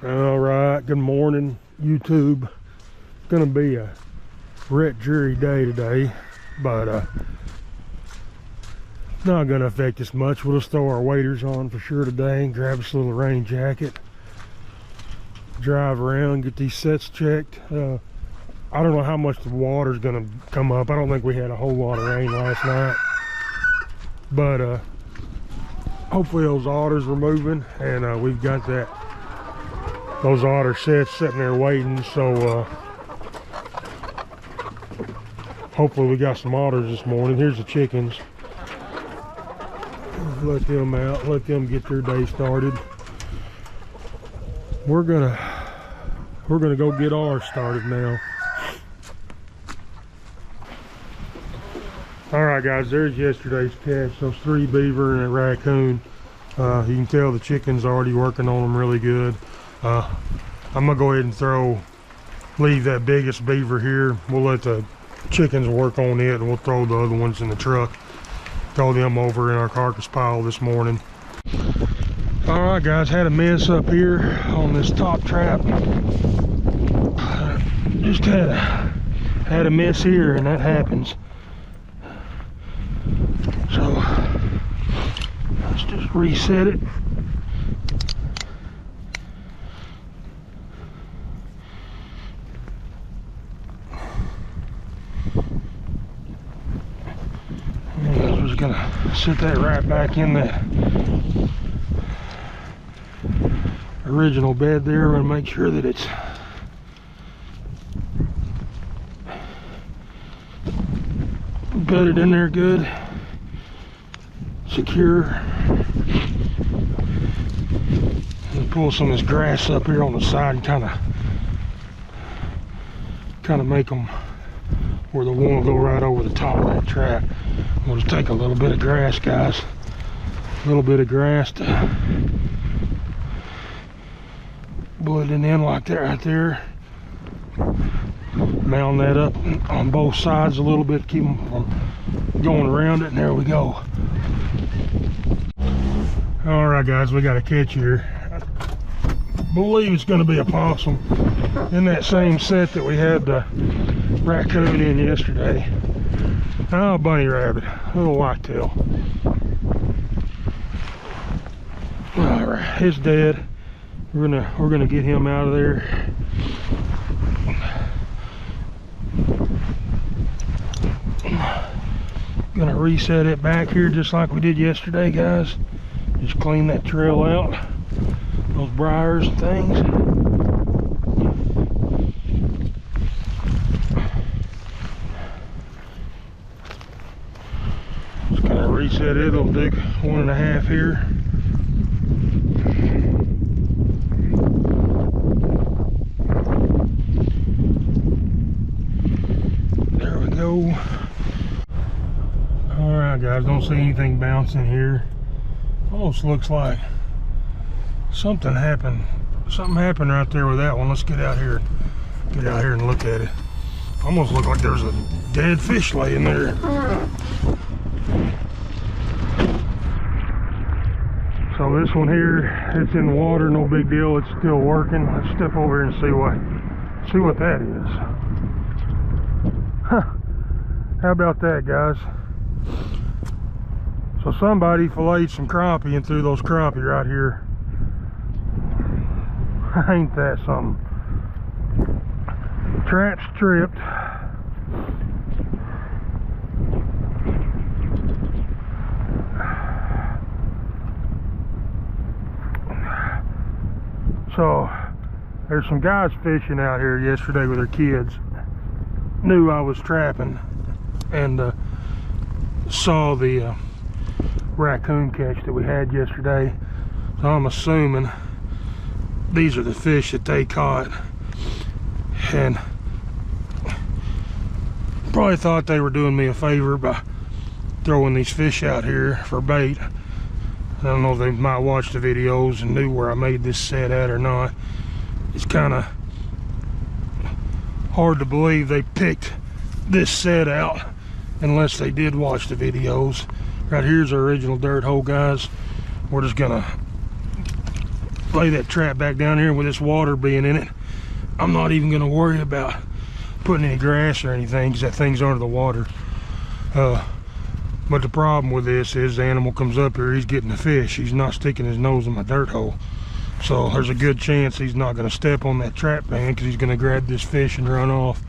All right, good morning, YouTube. Gonna be a wet, dreary day today, but not gonna affect us much. We'll just throw our waders on for sure today and grab us a little rain jacket. Drive around, get these sets checked. I don't know how much the water's gonna come up. I don't think we had a whole lot of rain last night, but hopefully those otters were moving, and we've got those otter sets sitting there waiting, so hopefully we got some otters this morning. Here's the chickens. Let them out, let them get their day started. We're gonna go get ours started now. All right, guys, there's yesterday's catch. Those 3 beaver and a raccoon. You can tell the chicken's already working on them really good. I'm gonna go ahead and leave that biggest beaver here. We'll let the chickens work on it, and we'll throw the other ones in the truck. Throw them over in our carcass pile this morning. All right, guys, had a mess up here on this top trap. Just had a mess here, and that happens. So let's just reset it. Just gonna sit that right back in that original bed there and make sure that it's bedded in there good, secure. And pull some of this grass up here on the side and kind of make them where the one will go right over the top of that trap. We'll just take a little bit of grass, guys. A little bit of grass to blend it in like that right there. Mound that up on both sides a little bit, keep them from going around it, and there we go. All right, guys, we got a catch here. I believe it's going to be a possum in that same set that we had the raccoon in yesterday. Oh, bunny rabbit, little whitetail. All right, it's dead. We're gonna get him out of there. Gonna reset it back here just like we did yesterday, guys. Just clean that trail out, those briars and things. Reset it. It'll dig 1.5 here. There we go. All right, guys, don't see anything bouncing here. Almost looks like something happened. Something happened right there with that one. Let's get out here and look at it. Almost looked like there's a dead fish laying there. So this one here, it's in the water, no big deal, it's still working. Let's step over here and see what that is. Huh. How about that, guys? So somebody filleted some crappie and threw those crappie right here. Ain't that something? Trap stripped. So there's some guys fishing out here yesterday with their kids. Knew I was trapping and saw the raccoon catch that we had yesterday. So I'm assuming these are the fish that they caught, and probably thought they were doing me a favor by throwing these fish out here for bait. I don't know if they might watch the videos and knew where I made this set at or not. It's kind of hard to believe they picked this set out unless they did watch the videos. Right here's our original dirt hole, guys. We're just gonna lay that trap back down here. With this water being in it, I'm not even going to worry about putting any grass or anything, because that thing's under the water. But the problem with this is the animal comes up here, he's getting the fish. He's not sticking his nose in my dirt hole. So there's a good chance he's not going to step on that trap pan, because he's going to grab this fish and run off.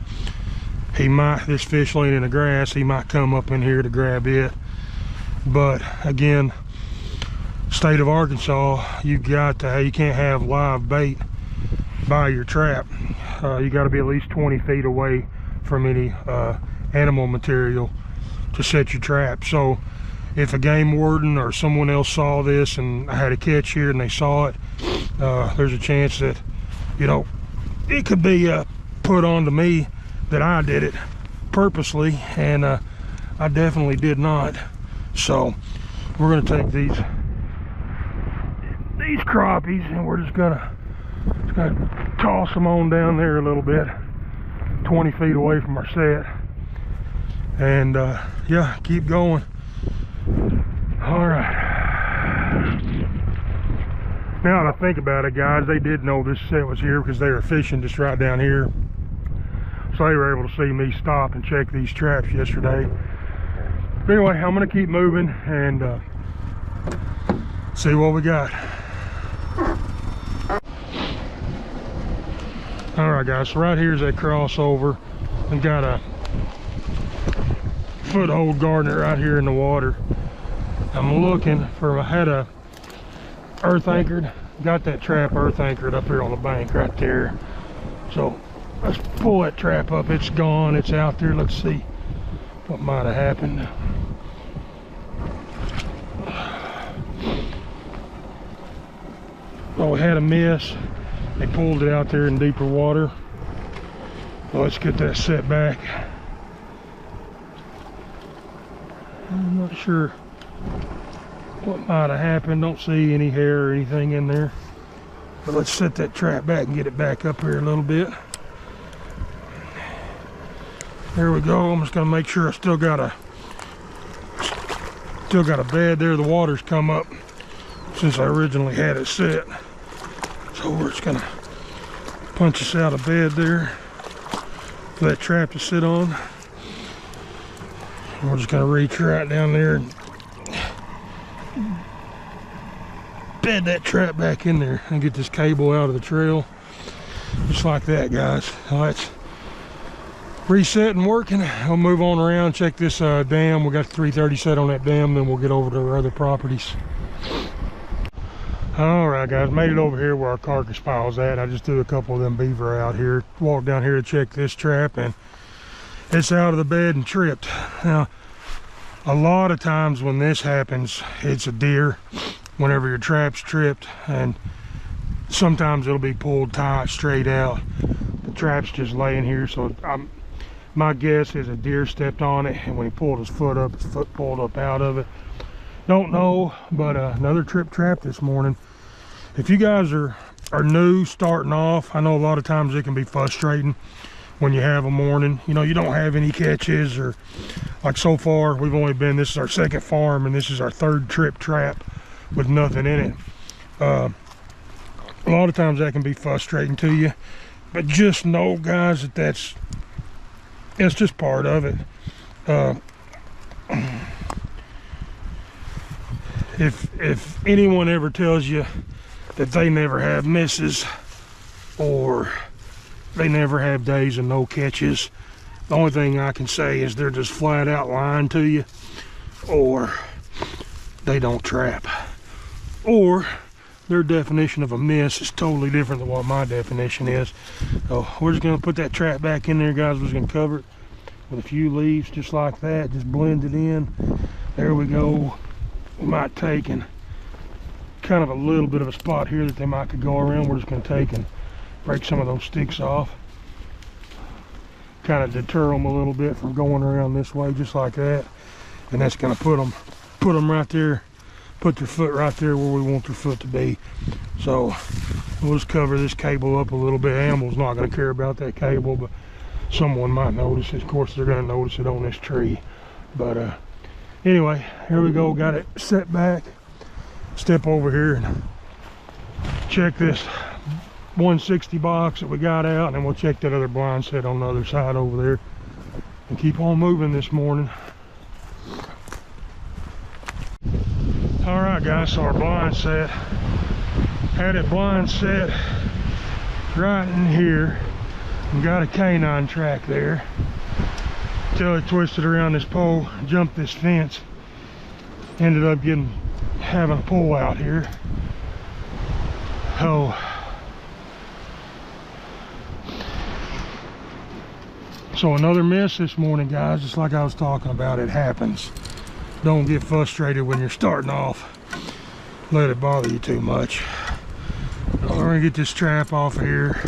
He might, this fish laying in the grass, he might come up in here to grab it. But again, state of Arkansas, you can't have live bait by your trap. You got to be at least 20 feet away from any animal material to set your trap. So if a game warden or someone else saw this and I had a catch here and they saw it, there's a chance that, you know, it could be put on to me that I did it purposely, and I definitely did not. So we're going to take these crappies and we're just gonna toss them on down there a little bit, 20 feet away from our set, and yeah, keep going. All right, now that I think about it, guys, they did know this set was here because they were fishing just right down here, so they were able to see me stop and check these traps yesterday. But anyway, I'm gonna keep moving and see what we got. All right, guys, so right here is that crossover. We got a foothold garnet right here in the water. I'm looking for, I had a earth anchored, got that trap earth anchored up here on the bank right there. So let's pull that trap up. It's gone, it's out there. Let's see what might have happened. Oh, we had a miss. They pulled it out there in deeper water. Well, let's get that set back. I'm not sure what might have happened. Don't see any hair or anything in there. But let's set that trap back and get it back up here a little bit. There we go. I'm just gonna make sure I still got a bed there. The water's come up since I originally had it set. So we're just gonna punch us out of bed there for that trap to sit on. And we're just gonna reach right down there and bed that trap back in there and get this cable out of the trail. Just like that, guys. Now let's reset and working. We'll move on around, check this dam. We got 330 set on that dam, then we'll get over to our other properties. All right, guys, made it over here where our carcass pile's at. I just threw a couple of them beaver out here, walked down here to check this trap, and it's out of the bed and tripped. Now, a lot of times when this happens, it's a deer whenever your trap's tripped, and sometimes it'll be pulled tight straight out. The trap's just laying here, so my guess is a deer stepped on it, and when he pulled his foot up, his foot pulled up out of it. Don't know, but another trip trap this morning. If you guys are new, starting off, I know a lot of times it can be frustrating when you have a morning, you know, you don't have any catches, or like so far we've only been, this is our second farm and this is our third trip trap with nothing in it. A lot of times that can be frustrating to you, but just know, guys, that it's just part of it. If anyone ever tells you that they never have misses or they never have days of no catches, the only thing I can say is they're just flat out lying to you, or they don't trap, or their definition of a miss is totally different than what my definition is. So we're just going to put that trap back in there, guys. We're just going to cover it with a few leaves just like that, just blend it in. There we go. We might take and kind of a little bit of a spot here that they might could go around. We're just going to take and break some of those sticks off, kind of deter them a little bit from going around this way, just like that. And that's going to put them right there, put their foot right there where we want their foot to be. So we'll just cover this cable up a little bit. Animal's not going to care about that cable, but someone might notice it. Of course, they're going to notice it on this tree. But anyway, here we go. Got it set back. Step over here and check this 160 box that we got out, and then we'll check that other blind set on the other side over there and keep on moving this morning. All right, guys, so our blind set, had it blind set right in here and got a canine track there till it twisted around this pole, jumped this fence, ended up having a pull out here. So another miss this morning, guys. Just like I was talking about, it happens. Don't get frustrated when you're starting off. Let it bother you too much. We're gonna get this trap off here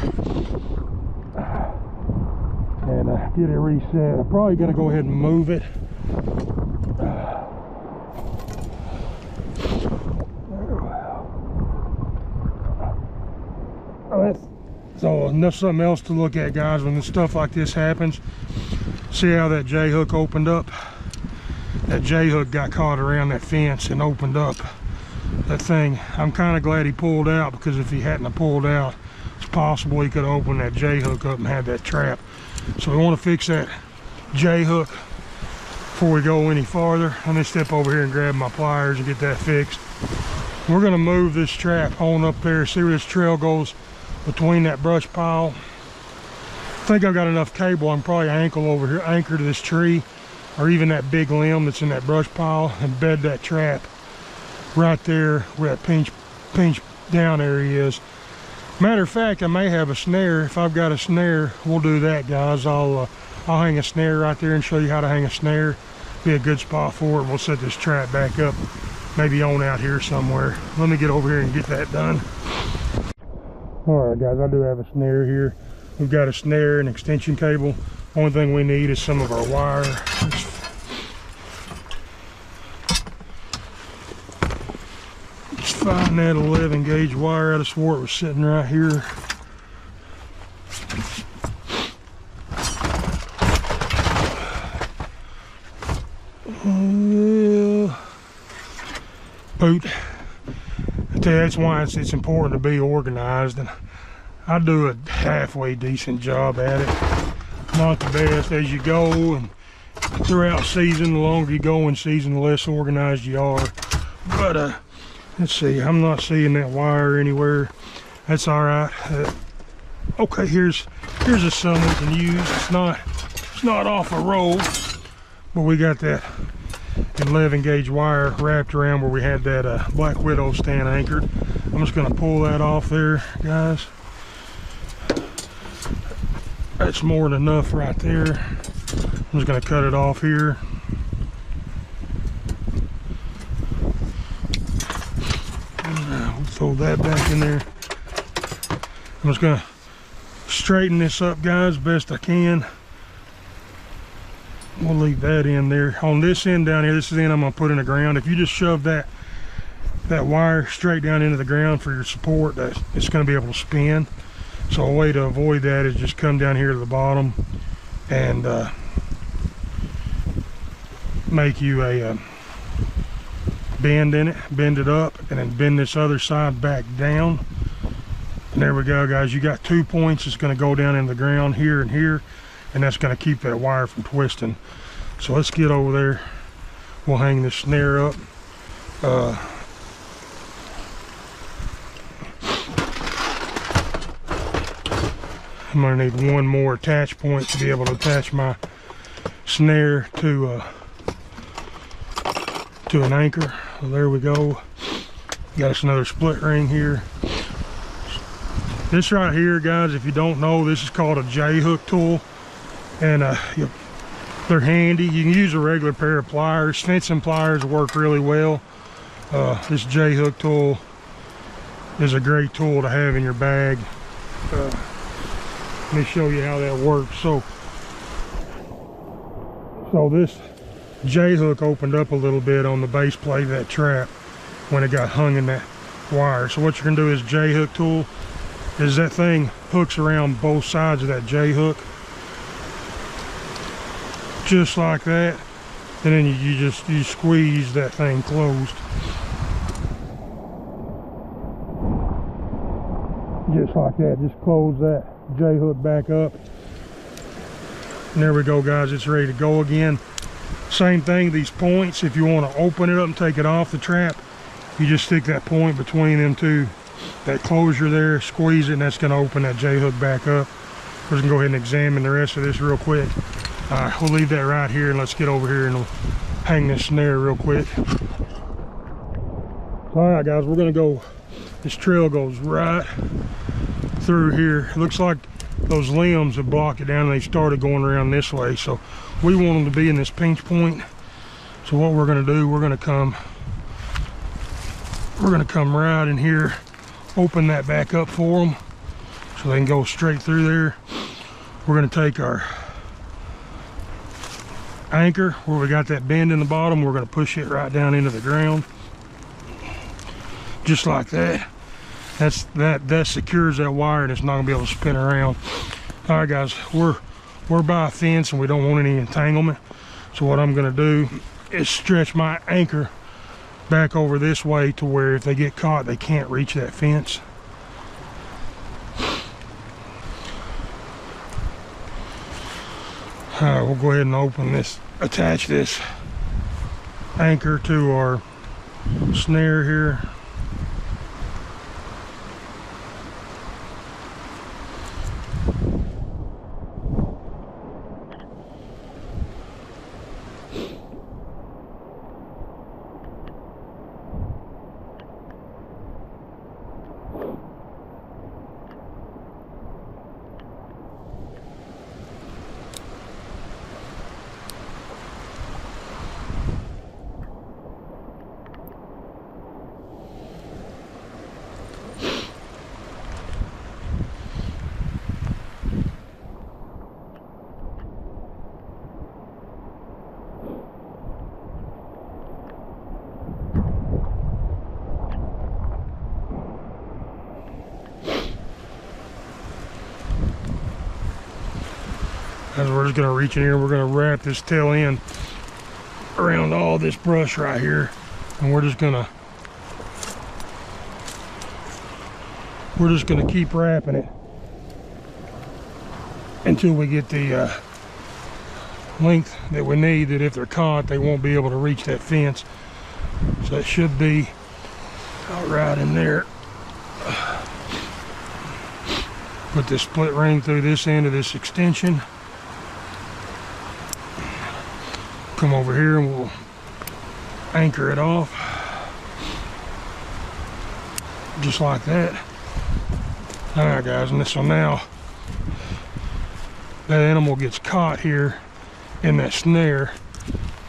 and get it reset. I'm probably gonna go ahead and move it. So that's something else to look at, guys, when stuff like this happens. See how that J-hook opened up? That J-hook got caught around that fence and opened up that thing. I'm kind of glad he pulled out, because if he hadn't have pulled out, it's possible he could have opened that J-hook up and had that trap. So we want to fix that J-hook before we go any farther. Let me step over here and grab my pliers and get that fixed. We're going to move this trap on up there, see where this trail goes between that brush pile. I think I've got enough cable. I'm probably anchor to this tree, or even that big limb that's in that brush pile, and bed that trap right there where that pinch down area is. Matter of fact, I may have a snare. If I've got a snare, we'll do that, guys. I'll hang a snare right there and show you how to hang a snare. Be a good spot for it. We'll set this trap back up, maybe on out here somewhere. Let me get over here and get that done. All right, guys, I do have a snare here. We've got a snare and extension cable. Only thing we need is some of our wire. Just find that 11 gauge wire. I swore it was sitting right here. Boot. I tell you, that's why it's important to be organized, and I do a halfway decent job at it. Not the best as you go, and throughout season, the longer you go in season, the less organized you are. But let's see, I'm not seeing that wire anywhere. That's all right. Okay, here's a some we can use. It's not off a roll, but we got that 11 gauge wire wrapped around where we had that Black Widow stand anchored. I'm just going to pull that off there, guys. That's more than enough right there. I'm just going to cut it off here. We'll throw that back in there. I'm just going to straighten this up, guys, best I can. We'll leave that in there. On this end down here, this is the end I'm going to put in the ground. If you just shove that wire straight down into the ground for your support, it's going to be able to spin. So a way to avoid that is just come down here to the bottom and make you a bend in it, bend it up, and then bend this other side back down. And there we go, guys. You got 2 points. It's going to go down in the ground here and here, and that's going to keep that wire from twisting. So let's get over there. We'll hang this snare up. I'm going to need one more attach point to be able to attach my snare to an anchor. So there we go. Got us another split ring here. This right here, guys, if you don't know, this is called a J-hook tool, and they're handy. You can use a regular pair of pliers. Fencing pliers work really well. This J-hook tool is a great tool to have in your bag. Let me show you how that works. So this J-hook opened up a little bit on the base plate of that trap when it got hung in that wire. So what you're gonna do is J-hook tool is that thing hooks around both sides of that J-hook, just like that, and then you squeeze that thing closed. Just like that, just close that J-hook back up. And there we go, guys, it's ready to go again. Same thing, these points, if you want to open it up and take it off the trap, you just stick that point between them two, that closure there, squeeze it, and that's going to open that J-hook back up. We're just going to go ahead and examine the rest of this real quick. All right, we'll leave that right here, and let's get over here and we'll hang this snare real quick. All right, guys, we're going to go, this trail goes right through here. It looks like those limbs have blocked it down and they started going around this way, so we want them to be in this pinch point. So what we're going to do, we're going to come right in here, open that back up for them so they can go straight through there. We're going to take our anchor where we got that bend in the bottom, we're going to push it right down into the ground just like that. That secures that wire and it's not going to be able to spin around. All right, guys, we're by a fence and we don't want any entanglement, so what I'm going to do is stretch my anchor back over this way to where if they get caught they can't reach that fence. All right, we'll go ahead and open this, attach this anchor to our snare here. As we're just going to reach in here, we're going to wrap this tail end around all this brush right here, and we're just going to keep wrapping it until we get the length that we need, that if they're caught they won't be able to reach that fence. So that should be right in there. Put this split ring through this end of this extension. Come over here and we'll anchor it off just like that. All right, guys, and so now that animal gets caught here in that snare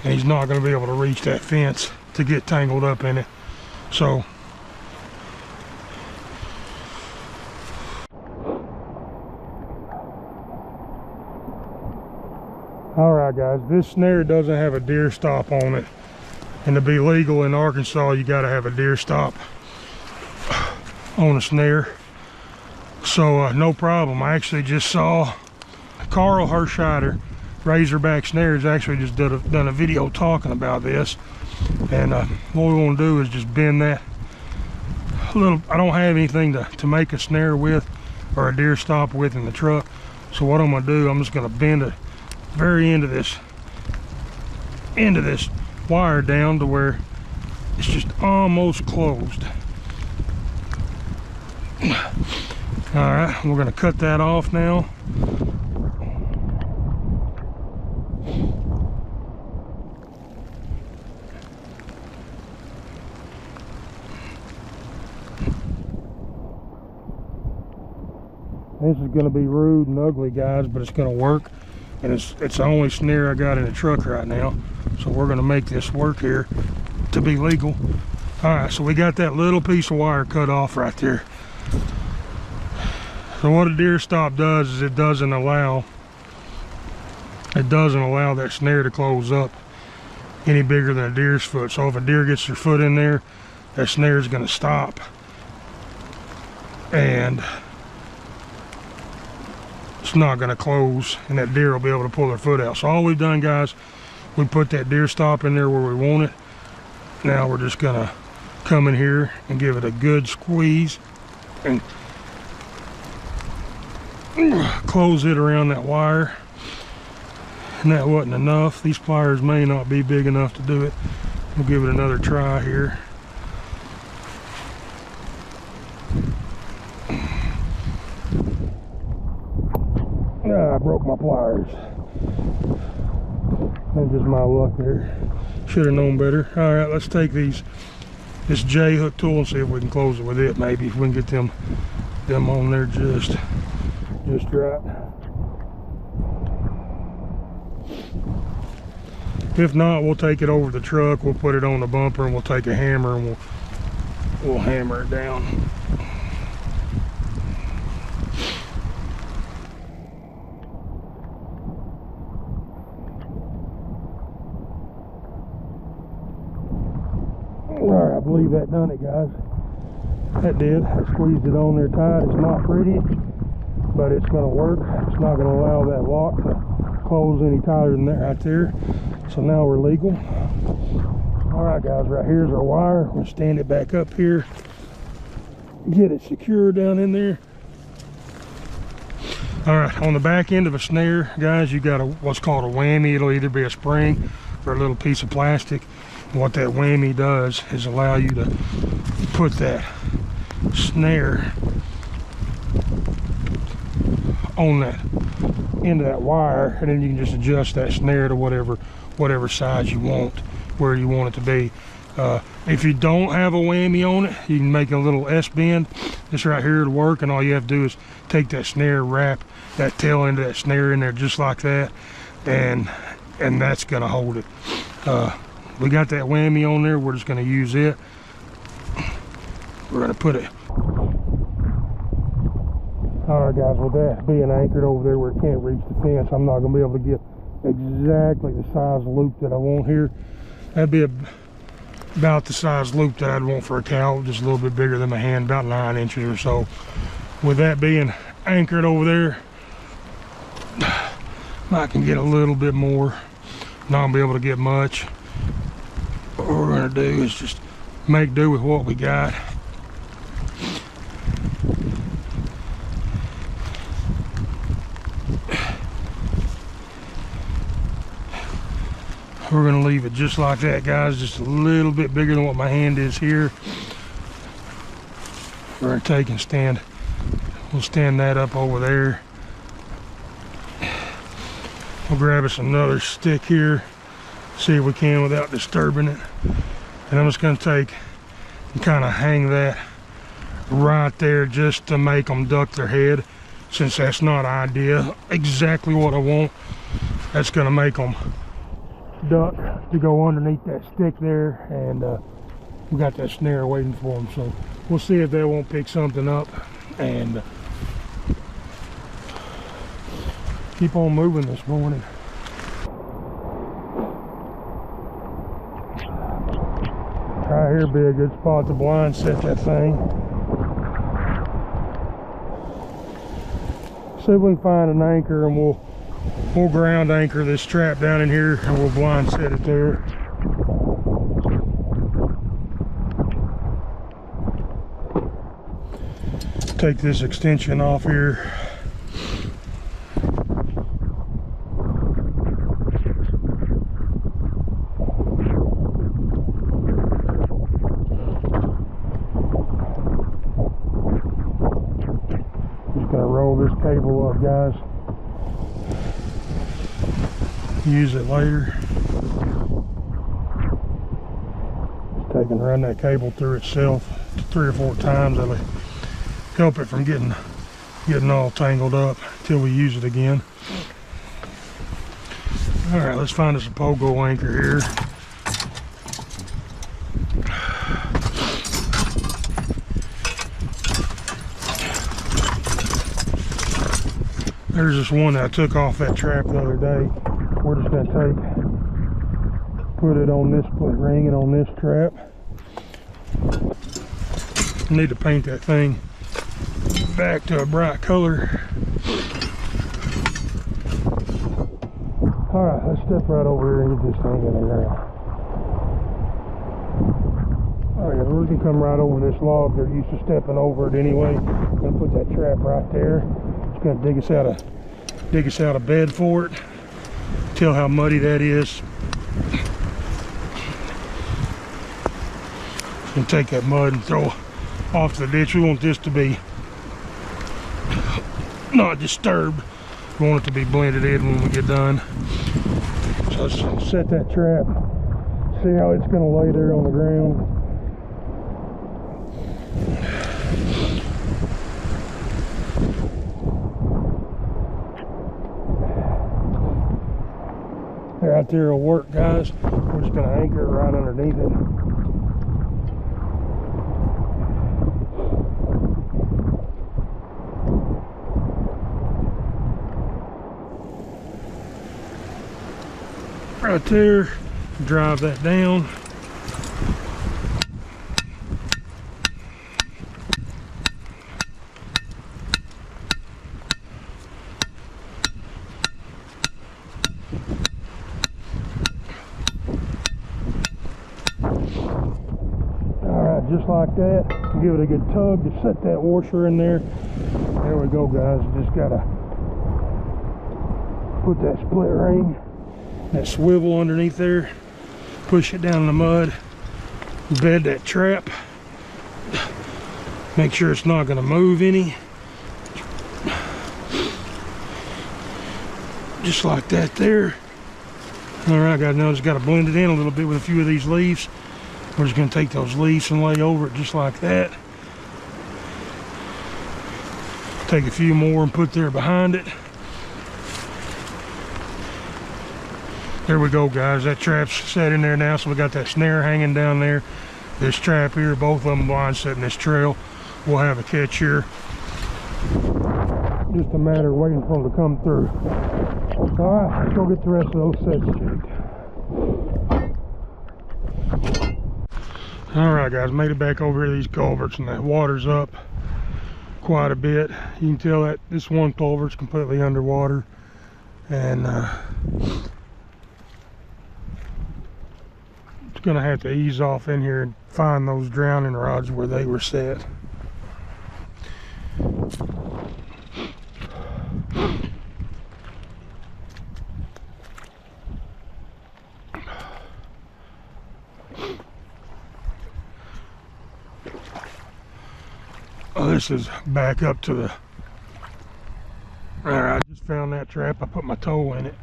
and he's not going to be able to reach that fence to get tangled up in it. So all right, guys, this snare doesn't have a deer stop on it, and to be legal in Arkansas you got to have a deer stop on a snare. So no problem. I actually just saw Carl Herscheider Razorback Snares actually just done a video talking about this, and what we want to do is just bend that a little. I don't have anything to make a snare with or a deer stop with in the truck, so what I'm going to do, I'm just going to bend the very end of this wire down to where it's just almost closed. All right, we're going to cut that off now. This is going to be rude and ugly, guys, but it's going to work. And it's the only snare I got in the truck right now, so we're going to make this work here to be legal. All right, so we got that little piece of wire cut off right there. So what a deer stop does is it doesn't allow that snare to close up any bigger than a deer's foot. So if a deer gets their foot in there, that snare is going to stop, and it's not going to close, and that deer will be able to pull their foot out. So all we've done, guys, we put that deer stop in there where we want it. Now we're just going to come in here and give it a good squeeze and close it around that wire, and that wasn't enough. These pliers may not be big enough to do it. We'll give it another try here. I broke my pliers. That's just my luck there. Should have known better. All right, let's take this J hook tool and see if we can close it with it. Maybe if we can get them on there just right. If not, we'll take it over the truck. We'll put it on the bumper and we'll take a hammer and we'll hammer it down. Alright, I believe that done it, guys. That did. I squeezed it on there tight. It's not pretty, but it's going to work. It's not going to allow that lock to close any tighter than that right there. So now we're legal. Alright, guys, right here's our wire. We're going to stand it back up here. Get it secure down in there. Alright, on the back end of a snare, guys, you got what's called a whammy. It'll either be a spring or a little piece of plastic. What that whammy does is allow you to put that snare on that end of that wire, and then you can just adjust that snare to whatever size you want, where you want it to be. If you don't have a whammy on it, you can make a little S-bend. This right here to work, and all you have to do is take that snare, wrap that tail end of that snare in there just like that, and that's gonna hold it. We got that whammy on there. We're just going to use it. We're going to put it. Alright, guys, with that being anchored over there where it can't reach the fence, I'm not going to be able to get exactly the size loop that I want here. That'd be about the size loop that I'd want for a cow, just a little bit bigger than my hand, about 9 inches or so. With that being anchored over there, I can get a little bit more. Not going to be able to get much. What we're going to do is just make do with what we got. We're going to leave it just like that, guys, just a little bit bigger than what my hand is here. We're going to take and stand, we'll stand that up over there. We'll grab us another stick here, see if we can without disturbing it. And I'm just going to take and kind of hang that right there just to make them duck their head, since that's not ideal. Exactly what I want. That's going to make them duck to go underneath that stick there, and we got that snare waiting for them. So we'll see if they won't pick something up and keep on moving this morning. Right here be a good spot to blind set that thing. See if we can find an anchor, and we'll ground anchor this trap down in here, and we'll blind set it there. Take this extension off here. Just gonna roll this cable up, guys. Use it later. Take and run that cable through itself 3 or 4 times. That'll help it from getting all tangled up until we use it again. All right, let's find us a pogo anchor here. There's this one that I took off that trap the other day. We're just going to put it on this split ring and on this trap. I need to paint that thing back to a bright color. Alright, let's step right over here and get this thing in the ground. Alright, we can come right over this log. They're used to stepping over it anyway. I'm going to put that trap right there. It's gonna dig us out of bed for it. Tell how muddy that is. It's gonna take that mud and throw off the ditch. We want this to be not disturbed. We want it to be blended in when we get done. So let's set that trap. See how it's gonna lay there on the ground. Right there will work, guys. We're just gonna anchor it right underneath it. Right there, drive that down. Just like that. Give it a good tug to set that washer in there. There we go, guys. Just gotta put that split ring, that swivel underneath there, push it down in the mud, bed that trap, make sure it's not gonna move any. Just like that there. All right, guys, now just gotta blend it in a little bit with a few of these leaves. We're just going to take those leaves and lay over it just like that. Take a few more and put there behind it. There we go, guys. That trap's set in there now, so we got that snare hanging down there. This trap here, both of them blind setting this trail. We'll have a catch here. Just a matter of waiting for them to come through. All right, let's go get the rest of those sets checked. Alright, guys, made it back over here to these culverts, and that water's up quite a bit. You can tell that this one culvert's completely underwater, and it's gonna have to ease off in here and find those drowning rods where they were set. This is back up to the... Alright, I just found that trap. I put my toe in it.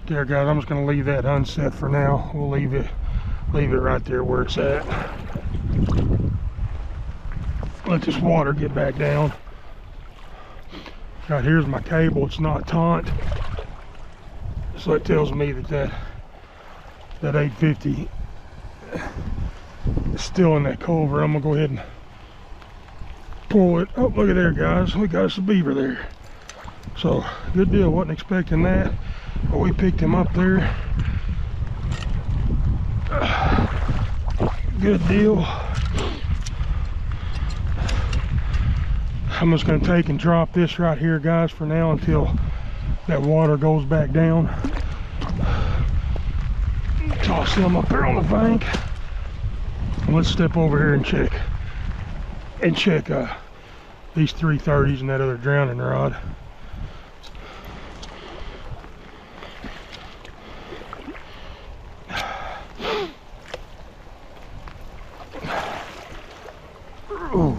There, guys, I'm just going to leave that unset for now. We'll leave it right there where it's at. Let this water get back down. Right, here's my cable. It's not taut, so it tells me that 850 is still in that culvert. I'm gonna go ahead and pull it. Oh, look at there, guys. We got us a beaver there. So good deal. Wasn't expecting that, but we picked him up there. Good deal. I'm just going to take and drop this right here, guys, for now until that water goes back down. Toss them up there on the bank. And let's step over here and check these 330s and that other drowning rod. Ooh.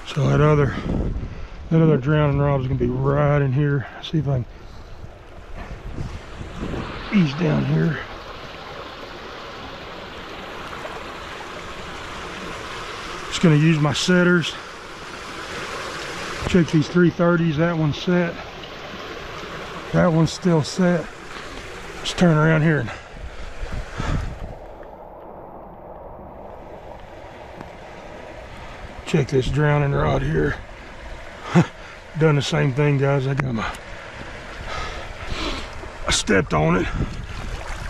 So that other drowning rod is going to be right in here. See if I can ease down here. Just going to use my setters. Check these 330s. That one's set. That one's still set. Let's turn around here and check this drowning rod here. Done the same thing, guys. I stepped on it,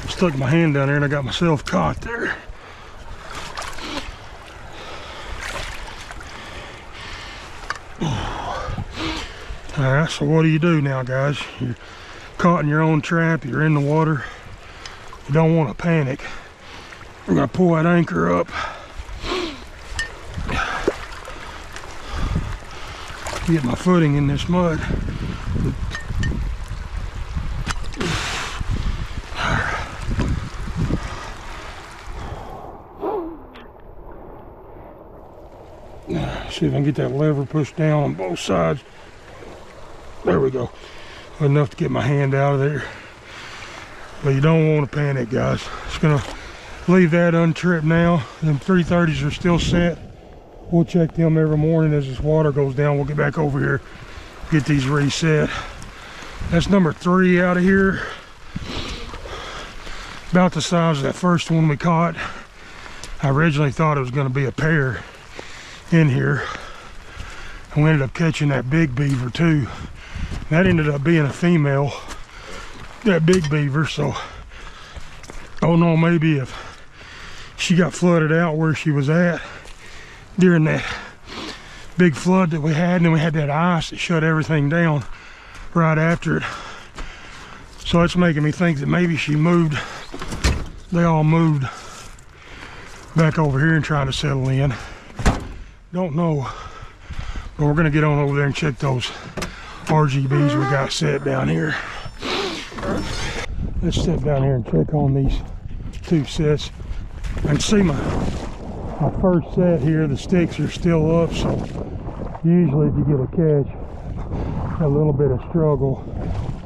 stuck my hand down there, and I got myself caught there. All right, so what do you do now, guys? You're caught in your own trap, you're in the water. You don't want to panic. We're gonna pull that anchor up. Get my footing in this mud. See if I can get that lever pushed down on both sides. There we go. Enough to get my hand out of there. But you don't want to panic, guys. Just gonna leave that untripped now. Them 330s are still set. We'll check them every morning as this water goes down. We'll get back over here, get these reset. That's number 3 out of here. About the size of that first one we caught. I originally thought it was gonna be a pair in here. And we ended up catching that big beaver too. That ended up being a female, that big beaver. So I don't know, maybe if she got flooded out where she was at during that big flood that we had, and then we had that ice that shut everything down right after it. So it's making me think that maybe she moved, they all moved back over here and trying to settle in. Don't know, but we're gonna get on over there and check those RGBs we got set down here. Let's step down here and check on these 2 sets. I can see my first set here, the sticks are still up, so usually if you get a catch, a little bit of struggle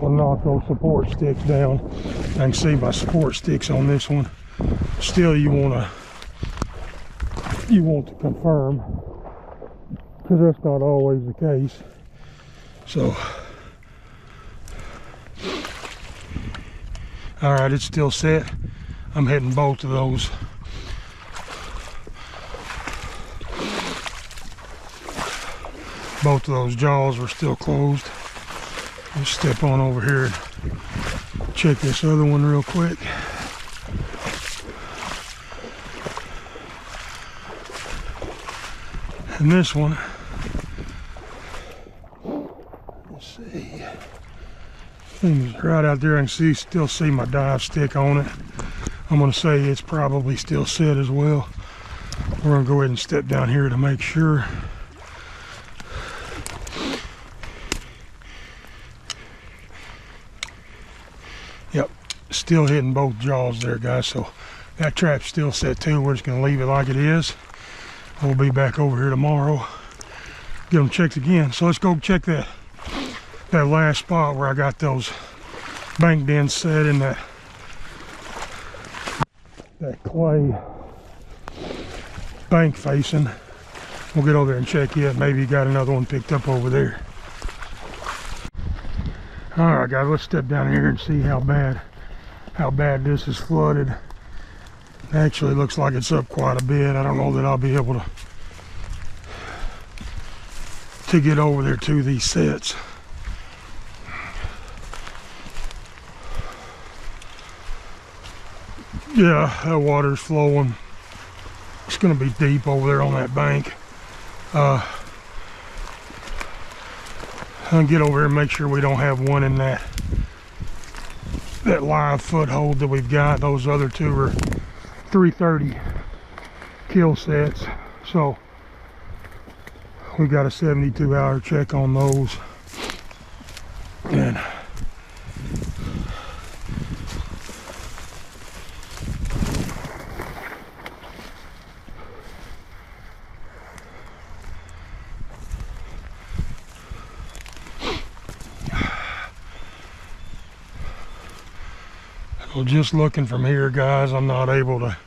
will knock those support sticks down. I can see my support sticks on this one. Still, you want to confirm, because that's not always the case. So, all right, it's still set. I'm hitting both of those. Both of those jaws were still closed. Let's step on over here and check this other one real quick. And this one, let's see, things right out there. I can still see my dive stick on it. I'm gonna say it's probably still set as well. We're gonna go ahead and step down here to make sure. Yep, still hitting both jaws there, guys. So that trap's still set too. We're just gonna leave it like it is. We'll be back over here tomorrow, get them checked again. So let's go check that last spot where I got those bank dents set in that clay bank facing. We'll get over there and check it. Maybe you got another one picked up over there. All right, guys, let's step down here and see how bad this is flooded. Actually, looks like it's up quite a bit. I don't know that I'll be able to get over there to these sets. Yeah, that water's flowing. It's gonna be deep over there on that bank. I'll get over here and make sure we don't have one in that live foothold that we've got. Those other 2 are 330 kill sets, so we got a 72-hour check on those. And well, just looking from here, guys, I'm not able to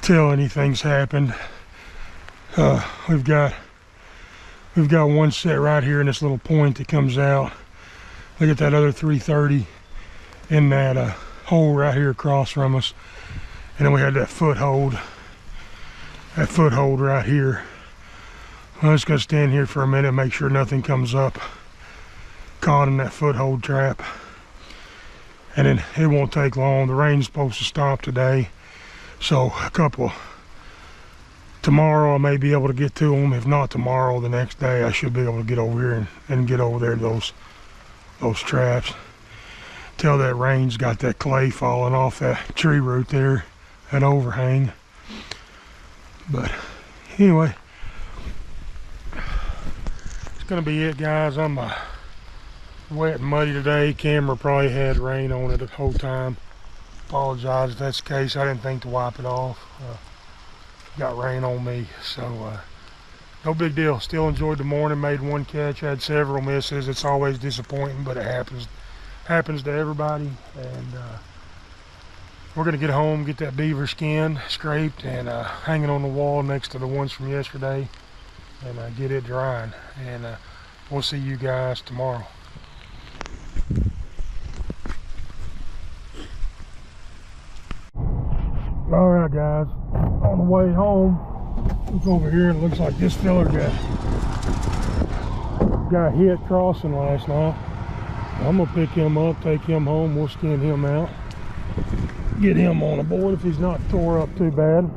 tell anything's happened. We've got one set right here in this little point that comes out. Look at that other 330 in that hole right here across from us. And then we had that foothold right here. I'm just gonna stand here for a minute and make sure nothing comes up caught in that foothold trap. And then it won't take long. The rain's supposed to stop today, so a couple tomorrow I may be able to get to them. If not tomorrow, the next day I should be able to get over here and get over there to those traps. Tell that rain's got that clay falling off that tree root there, that overhang. But anyway, it's gonna be it, guys. I'm wet and muddy today. Camera probably had rain on it the whole time. Apologize if that's the case. I didn't think to wipe it off. Got rain on me, so no big deal. Still enjoyed the morning. Made one catch, had several misses. It's always disappointing, but it happens to everybody. And we're gonna get home, get that beaver skin scraped and hanging on the wall next to the ones from yesterday, and get it drying. And we'll see you guys tomorrow. All right, guys, on the way home, look over here and it looks like this fella got hit crossing last night. I'm gonna pick him up, take him home, we'll skin him out, get him on a board if he's not tore up too bad.